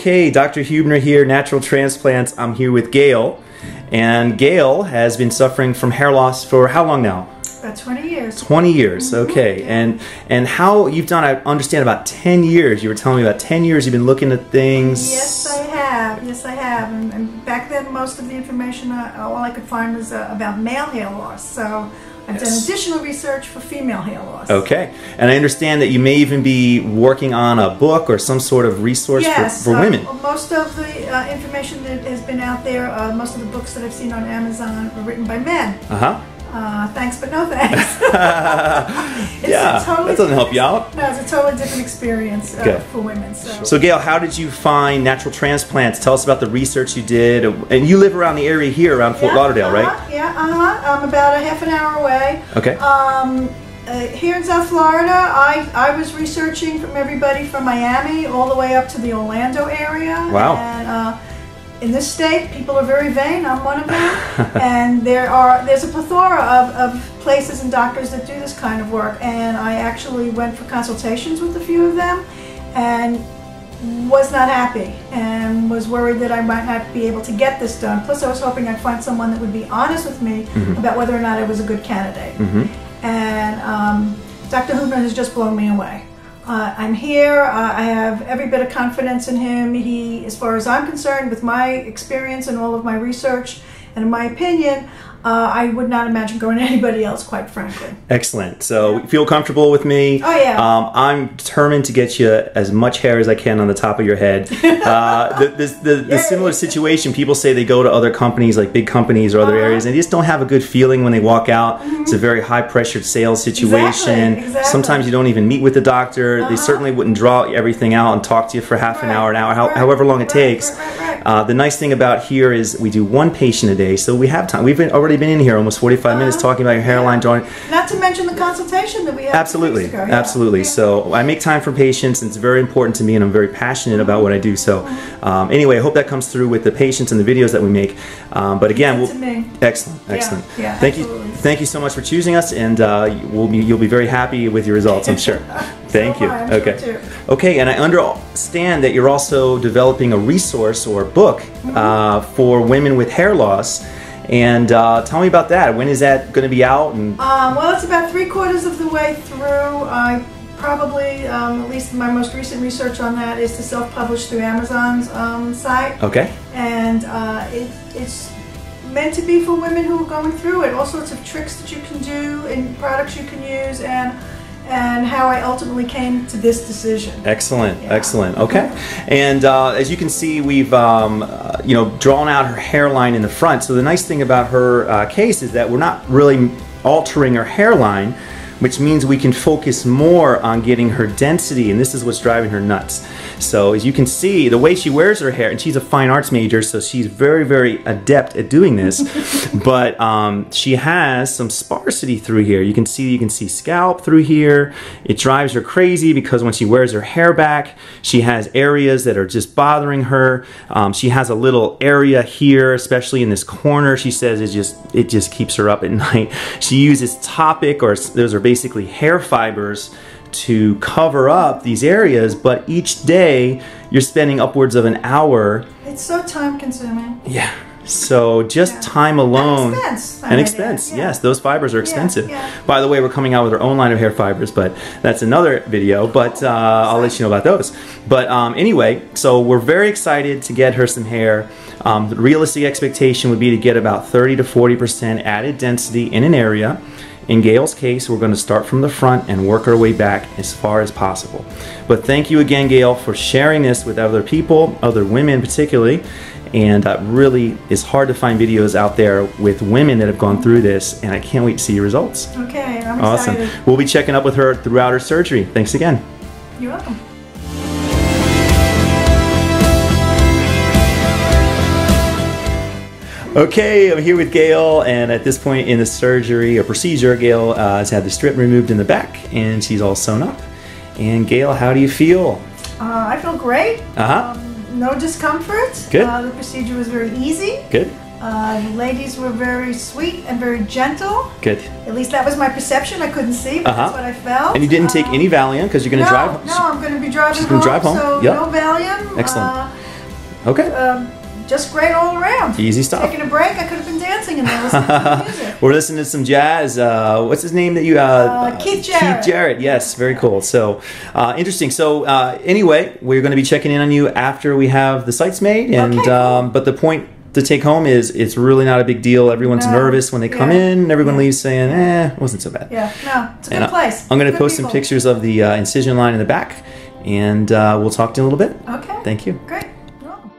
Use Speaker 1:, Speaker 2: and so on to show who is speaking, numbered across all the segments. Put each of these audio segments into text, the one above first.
Speaker 1: Okay, Dr. Huebner here, Natural Transplants. I'm here with Gail. And Gail has been suffering from hair loss for how long now?
Speaker 2: About 20 years.
Speaker 1: 20 years, okay.
Speaker 2: Yeah.
Speaker 1: And how you've done, I understand, about 10 years. You were telling me about 10 years you've been looking at things.
Speaker 2: Yes, I have. Yes, I have. And back then, most of the information, all I could find was about male hair loss. So I've done additional research for female hair loss.
Speaker 1: Okay. And I understand that you may even be working on a book or some sort of resource for women.
Speaker 2: Most of the information that has been out there, most of the books that I've seen on Amazon were written by men. Thanks, but no thanks.
Speaker 1: Yeah, that doesn't help you out.
Speaker 2: No, it's a totally different experience for women.
Speaker 1: So Gail, how did you find Natural Transplants? Tell us about the research you did. And you live around the area here, around Fort Lauderdale, right?
Speaker 2: Yeah, I'm about a half an hour away.
Speaker 1: Okay.
Speaker 2: Here in South Florida, I was researching from everybody from Miami all the way up to the Orlando area.
Speaker 1: Wow.
Speaker 2: And, in this state, people are very vain. I'm one of them. And there's a plethora of places and doctors that do this kind of work. And I actually went for consultations with a few of them and was not happy and was worried that I might not be able to get this done. Plus, I was hoping I'd find someone that would be honest with me about whether or not I was a good candidate. And Dr. Huebner has just blown me away. I'm here. I have every bit of confidence in him. He, as far as I'm concerned, with my experience and all of my research and in my opinion, I would not imagine going to anybody else, quite frankly.
Speaker 1: Excellent. So you feel comfortable with me?
Speaker 2: Oh, yeah.
Speaker 1: I'm determined to get you as much hair as I can on the top of your head. The similar situation, people say they go to other companies, like big companies or other areas, and they just don't have a good feeling when they walk out. It's a very high-pressured sales situation.
Speaker 2: Exactly.
Speaker 1: Sometimes you don't even meet with the doctor. They certainly wouldn't draw everything out and talk to you for half an hour, however long it takes. The nice thing about here is we do one patient a day, so we have time. We've already been in here almost 45 minutes talking about your hairline drawing.
Speaker 2: Not to mention the consultation that we had.
Speaker 1: Absolutely, absolutely. So I make time for patients, and it's very important to me, and I'm very passionate about what I do. So anyway, I hope that comes through with the patients and the videos that we make. But again, excellent.
Speaker 2: Yeah,
Speaker 1: Thank you so much for choosing us, and you'll be very happy with your results, I'm sure. Thank you. Okay, and I understand that you're also developing a resource or a book for women with hair loss. And tell me about that. When is that going to be out? And
Speaker 2: well, it's about 3/4 of the way through. I probably, at least my most recent research on that is to self-publish through Amazon's site.
Speaker 1: Okay.
Speaker 2: And it's meant to be for women who are going through it. All sorts of tricks that you can do and products you can use, and how I ultimately came to this decision.
Speaker 1: Excellent, excellent. Okay, and as you can see, we've drawn out her hairline in the front. So the nice thing about her case is that we're not really altering her hairline, which means we can focus more on getting her density, and this is what's driving her nuts. So as you can see, the way she wears her hair, and she's a fine arts major, so she's very, very adept at doing this, but she has some sparsity through here. You can see scalp through here. It drives her crazy because when she wears her hair back, she has areas that are just bothering her. She has a little area here, especially in this corner. She says it just keeps her up at night. She uses Topic, or those are basically hair fibers, to cover up these areas, but each day you're spending upwards of an hour.
Speaker 2: It's so time consuming.
Speaker 1: Yeah. So just time alone.
Speaker 2: An
Speaker 1: expense. Yes, those fibers are expensive. By the way, we're coming out with our own line of hair fibers, but that's another video, but I'll let you know about those. But anyway, so we're very excited to get her some hair. The realistic expectation would be to get about 30 to 40% added density in an area. In Gail's case, we're going to start from the front and work our way back as far as possible. But thank you again, Gail, for sharing this with other people, other women particularly. And really, it's hard to find videos out there with women that have gone through this, and I can't wait to see your results.
Speaker 2: Okay, I'm
Speaker 1: awesome.
Speaker 2: excited.
Speaker 1: We'll be checking up with her throughout her surgery. Thanks again.
Speaker 2: You're welcome.
Speaker 1: Okay, I'm here with Gail, and at this point in the surgery or procedure, Gail has had the strip removed in the back, and she's all sewn up. And Gail, how do you feel?
Speaker 2: I feel great. No discomfort.
Speaker 1: Good.
Speaker 2: The procedure was very easy.
Speaker 1: Good.
Speaker 2: The ladies were very sweet and very gentle.
Speaker 1: Good.
Speaker 2: At least that was my perception. I couldn't see, but that's what I felt.
Speaker 1: And you didn't take any Valium because you're going to drive home?
Speaker 2: No, I'm going to be driving home.
Speaker 1: She's going to drive home?
Speaker 2: So
Speaker 1: yep.
Speaker 2: no Valium.
Speaker 1: Excellent. Okay.
Speaker 2: Just great all around.
Speaker 1: Easy stuff.
Speaker 2: Taking a break, I could have been dancing in there listening to the music.
Speaker 1: We're listening to some jazz. What's his name that you?
Speaker 2: Keith Jarrett.
Speaker 1: Keith Jarrett. Yes, very cool. So interesting. So anyway, we're going to be checking in on you after we have the sites made, and
Speaker 2: Okay.
Speaker 1: but the point to take home is it's really not a big deal. Everyone's nervous when they come in. Everyone leaves saying, it wasn't so bad.
Speaker 2: Yeah, no, it's a good place.
Speaker 1: I'm going to
Speaker 2: Good
Speaker 1: post
Speaker 2: people.
Speaker 1: some pictures of the incision line in the back, and we'll talk to you in a little bit.
Speaker 2: Okay.
Speaker 1: Thank you.
Speaker 2: Great. You're welcome.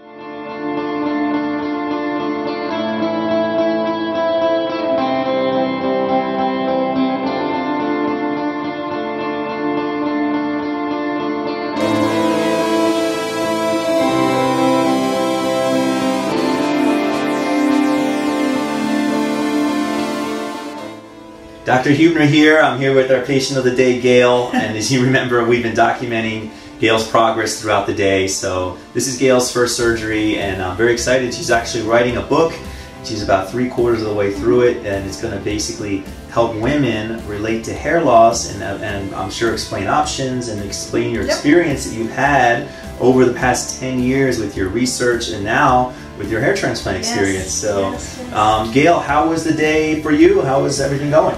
Speaker 1: Dr. Huebner here. I'm here with our patient of the day, Gail, and as you remember, we've been documenting Gail's progress throughout the day. So this is Gail's first surgery, and I'm very excited. She's actually writing a book. She's about 3/4 of the way through it, and it's going to basically help women relate to hair loss, and I'm sure explain options and explain your experience that you've had over the past 10 years with your research and now with your hair transplant experience. So Gail, how was the day for you? How was everything going?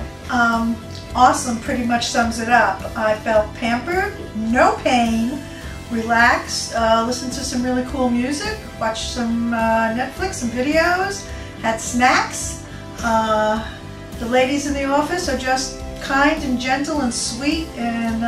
Speaker 2: Awesome, pretty much sums it up. I felt pampered, no pain, relaxed, listened to some really cool music, watched some Netflix, some videos, had snacks. The ladies in the office are just kind and gentle and sweet, and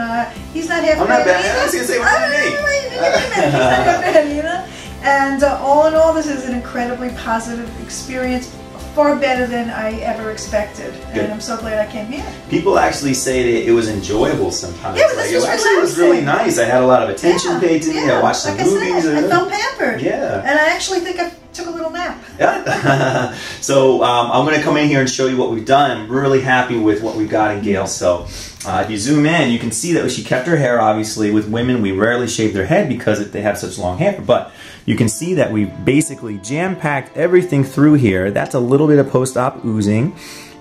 Speaker 2: he's not half bad.
Speaker 1: I'm not bad. I was going to say, what do you mean?
Speaker 2: He's not half bad, you know? And all in all, this is an incredibly positive experience, far better than I ever expected.
Speaker 1: Good.
Speaker 2: And I'm so glad I came here.
Speaker 1: People actually say that it was enjoyable sometimes.
Speaker 2: Yeah, but this was
Speaker 1: it was really nice. I had a lot of attention paid to me. I watched some movies.
Speaker 2: I felt pampered.
Speaker 1: Yeah.
Speaker 2: And I actually think I took a little nap.
Speaker 1: Yeah. So I'm going to come in here and show you what we've done. I'm really happy with what we've got in Gail. So if you zoom in, you can see that she kept her hair. Obviously, with women, we rarely shave their head because they have such long hair. But you can see that we basically jam-packed everything through here. That's a little bit of post-op oozing.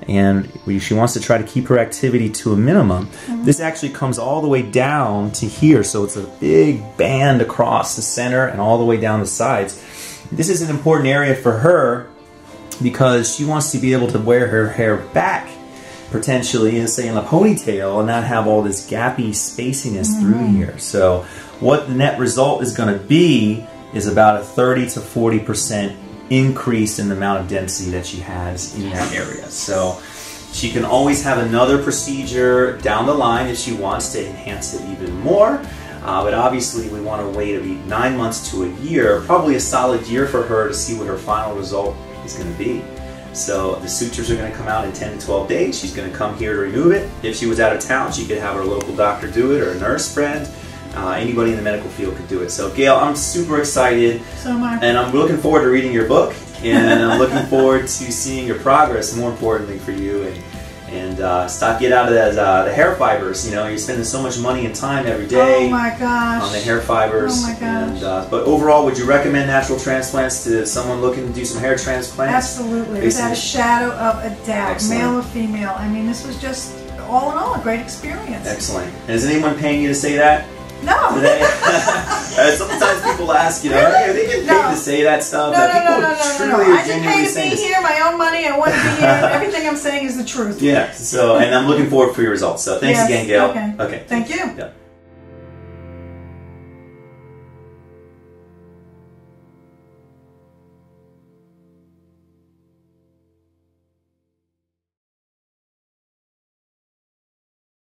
Speaker 1: And she wants to try to keep her activity to a minimum. This actually comes all the way down to here. So it's a big band across the center and all the way down the sides. This is an important area for her because she wants to be able to wear her hair back potentially, and say in a ponytail, and not have all this gappy spaciness through here. So what the net result is going to be is about a 30 to 40% increase in the amount of density that she has in that area. So she can always have another procedure down the line if she wants to enhance it even more. But obviously we want to wait a 9 months to a year, probably a solid year for her to see what her final result is going to be. So the sutures are going to come out in 10 to 12 days. She's going to come here to remove it. If she was out of town, she could have her local doctor do it, or a nurse friend. Anybody in the medical field could do it. So Gail, I'm super excited.
Speaker 2: So am I.
Speaker 1: And I'm looking forward to reading your book, and I'm looking forward to seeing your progress, more importantly for you, and stop get out of the hair fibers. You know, you're spending so much money and time every day
Speaker 2: Oh my gosh.
Speaker 1: on the hair fibers.
Speaker 2: Oh my gosh.
Speaker 1: And, but overall, would you recommend natural transplants to someone looking to do some hair transplants?
Speaker 2: Absolutely, without a shadow of a doubt.
Speaker 1: Excellent.
Speaker 2: Male or female. I mean, this was just, all in all, a great experience.
Speaker 1: Excellent. And is anyone paying you to say that
Speaker 2: No.
Speaker 1: today? Sometimes people ask, you know,
Speaker 2: Really?
Speaker 1: hey, they get paid to say that stuff.
Speaker 2: No.
Speaker 1: Truly
Speaker 2: I get paid to be here, my own money, I want to be here, and everything I'm saying is the truth.
Speaker 1: Yeah, so, and I'm looking forward for your results. So thanks again, Gail.
Speaker 2: Okay. Thank you.
Speaker 1: Yeah.